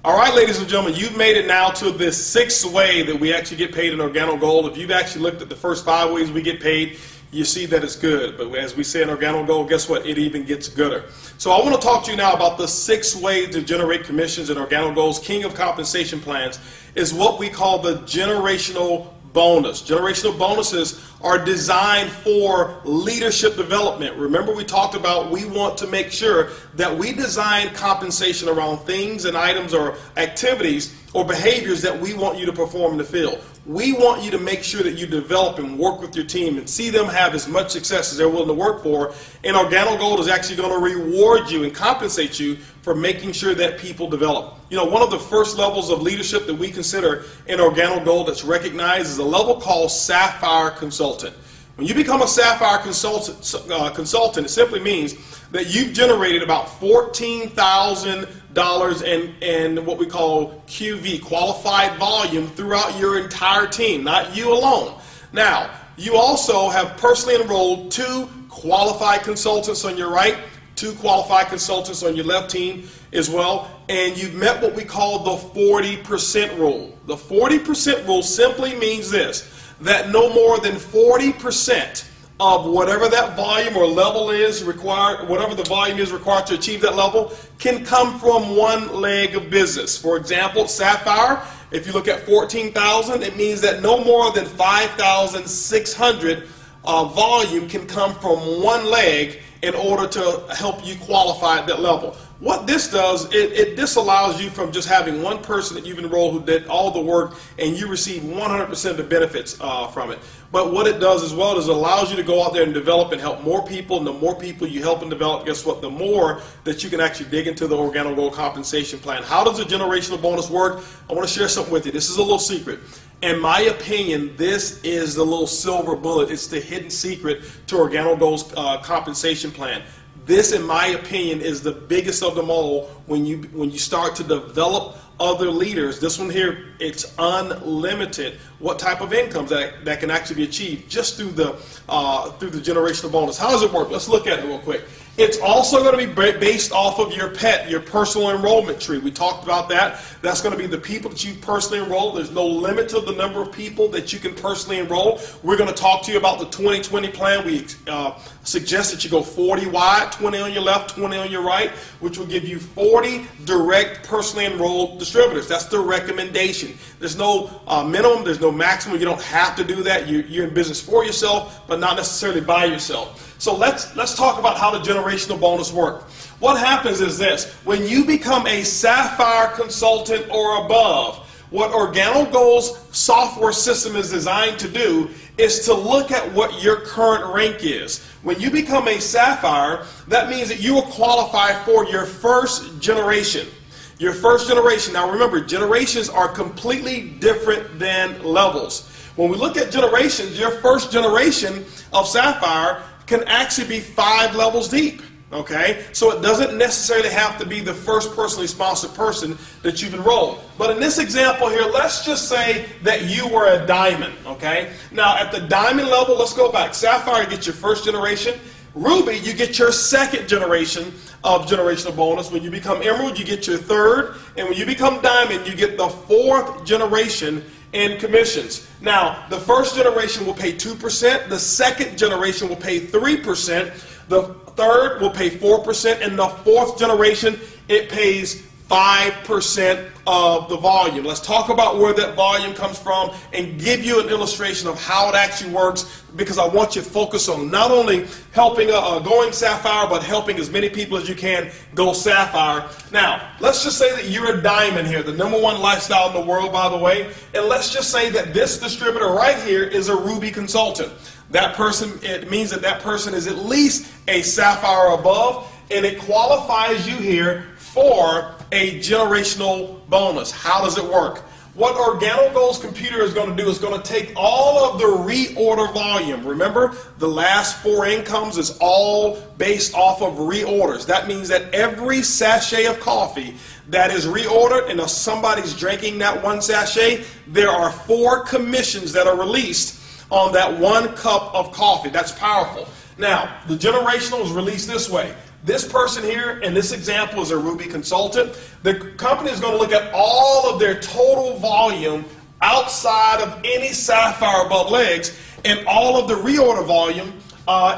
All right, ladies and gentlemen, you've made it now to the sixth way that we actually get paid in Organo Gold. If you've actually looked at the first 5 ways we get paid, you see that it's good. But as we say in Organo Gold, guess what? It even gets gooder. So I want to talk to you now about the 6 ways to generate commissions in Organo Gold's King of Compensation Plans is what we call the generational bonus. Generational bonuses are designed for leadership development. Remember, we talked about we want to make sure that we design compensation around things and items or activities or behaviors that we want you to perform in the field. We want you to make sure that you develop and work with your team and see them have as much success as they're willing to work for. And Organo Gold is actually going to reward you and compensate you for making sure that people develop. You know, one of the first levels of leadership that we consider in Organo Gold that's recognized is a level called Sapphire Consultant. When you become a Sapphire Consultant, it simply means that you've generated about $14,000 in what we call QV, qualified volume, throughout your entire team, not you alone. Now, you also have personally enrolled 2 qualified consultants on your right, 2 qualified consultants on your left team as well, and you've met what we call the 40% rule. The 40% rule simply means this, that no more than 40% of whatever that volume or level is required, whatever the volume is required to achieve that level, can come from one leg of business. For example, Sapphire, if you look at 14,000, it means that no more than 5,600 volume can come from one leg in order to help you qualify at that level. What this does, it disallows you from just having one person that you've enrolled who did all the work and you receive 100% of the benefits from it. But what it does as well is it allows you to go out there and develop and help more people, and the more people you help and develop, guess what, the more that you can actually dig into the Organo Gold compensation plan. How does a generational bonus work? I want to share something with you. This is a little secret. In my opinion, this is the little silver bullet. It's the hidden secret to Organo Gold's compensation plan. This, in my opinion, is the biggest of them all when you start to develop other leaders. This one here, it's unlimited what type of incomes that can actually be achieved just through the generational bonus. How does it work? Let's look at it real quick. It's also going to be based off of your PET, your personal enrollment tree. We talked about that. That's going to be the people that you've personally enrolled. There's no limit to the number of people that you can personally enroll. We're going to talk to you about the 2020 plan. We suggest that you go 40 wide, 20 on your left, 20 on your right, which will give you 40 direct personally enrolled distributors. That's the recommendation. There's no minimum. There's no maximum. You don't have to do that. You're in business for yourself, but not necessarily by yourself. So let's talk about how the generational bonus works. What happens is this. When you become a Sapphire Consultant or above, what Organo Gold's software system is designed to do is to look at what your current rank is. When you become a Sapphire, that means that you will qualify for your first generation. Your first generation. Now remember, generations are completely different than levels. When we look at generations, your first generation of Sapphire can actually be 5 levels deep, okay? So it doesn't necessarily have to be the first personally sponsored person that you've enrolled. But in this example here, let's just say that you were a diamond, okay? Now at the diamond level, let's go back. Sapphire, you get your first generation. Ruby, you get your second generation of generational bonus. When you become emerald, you get your 3rd. And when you become diamond, you get the 4th generation in commissions. Now, the first generation will pay 2%, the second generation will pay 3%, the 3rd will pay 4%, and the 4th generation, it pays 5% of the volume. Let's talk about where that volume comes from and give you an illustration of how it actually works, because I want you to focus on not only helping going Sapphire, but helping as many people as you can go Sapphire. Now, let's just say that you're a diamond here, the #1 lifestyle in the world, by the way, and let's just say that this distributor right here is a Ruby consultant. That person, it means that that person is at least a Sapphire above, and it qualifies you here for a generational bonus. How does it work? What Organo Gold's computer is going to do is going to take all of the reorder volume. Remember, the last 4 incomes is all based off of reorders. That means that every sachet of coffee that is reordered, and if somebody's drinking that 1 sachet, there are 4 commissions that are released on that 1 cup of coffee. That's powerful. Now, the generational is released this way. This person here in this example is a Ruby consultant. The company is going to look at all of their total volume outside of any sapphire above legs, and all of the reorder volume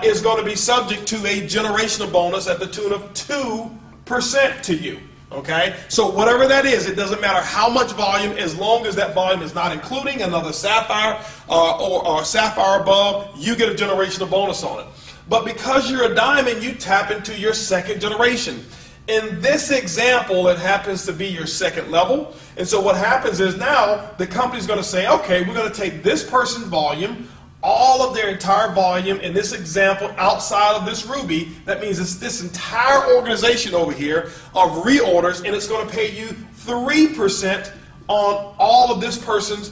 is going to be subject to a generational bonus at the tune of 2% to you. Okay, so whatever that is, it doesn't matter how much volume, as long as that volume is not including another sapphire or sapphire above, you get a generational bonus on it. But because you're a diamond, you tap into your second generation. In this example, it happens to be your second level. And so what happens is now the company's going to say, okay, we're going to take this person's volume, all of their entire volume in this example outside of this Ruby. That means it's this entire organization over here of reorders, and it's going to pay you 3% on all of this person's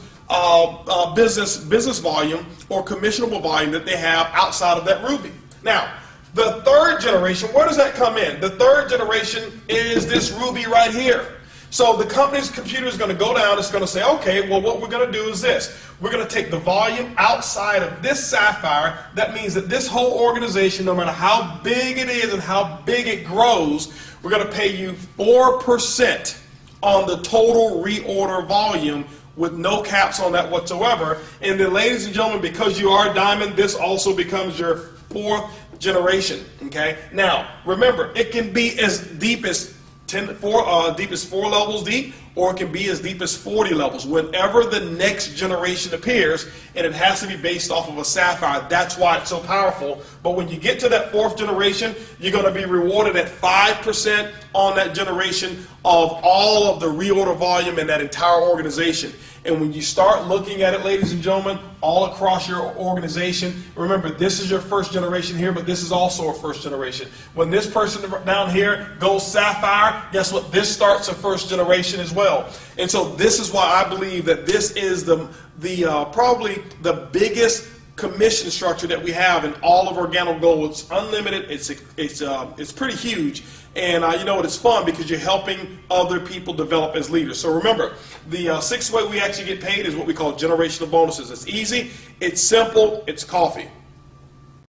business volume or commissionable volume that they have outside of that Ruby. Now, the third generation, where does that come in? The third generation is this Ruby right here. So the company's computer is going to go down, it's going to say, okay, well, what we're going to do is this. We're going to take the volume outside of this sapphire. That means that this whole organization, no matter how big it is and how big it grows, we're going to pay you 4% on the total reorder volume with no caps on that whatsoever. And then, ladies and gentlemen, because you are a diamond, this also becomes your fourth generation. Okay? Now, remember, it can be as deep as 4 levels deep, or it can be as deep as 40 levels. Whenever the next generation appears, and it has to be based off of a sapphire, that's why it's so powerful. But when you get to that fourth generation, you're going to be rewarded at 5% on that generation of all of the reorder volume in that entire organization. And when you start looking at it, ladies and gentlemen, all across your organization, remember, this is your first generation here, but this is also a first generation. When this person down here goes sapphire, guess what? This starts a first generation as well. And so this is why I believe that this is probably the biggest commission structure that we have in all of Organo Gold. It's unlimited. It's pretty huge. And you know what, it's fun because you're helping other people develop as leaders. So remember, the sixth way we actually get paid is what we call generational bonuses. It's easy, it's simple, it's coffee.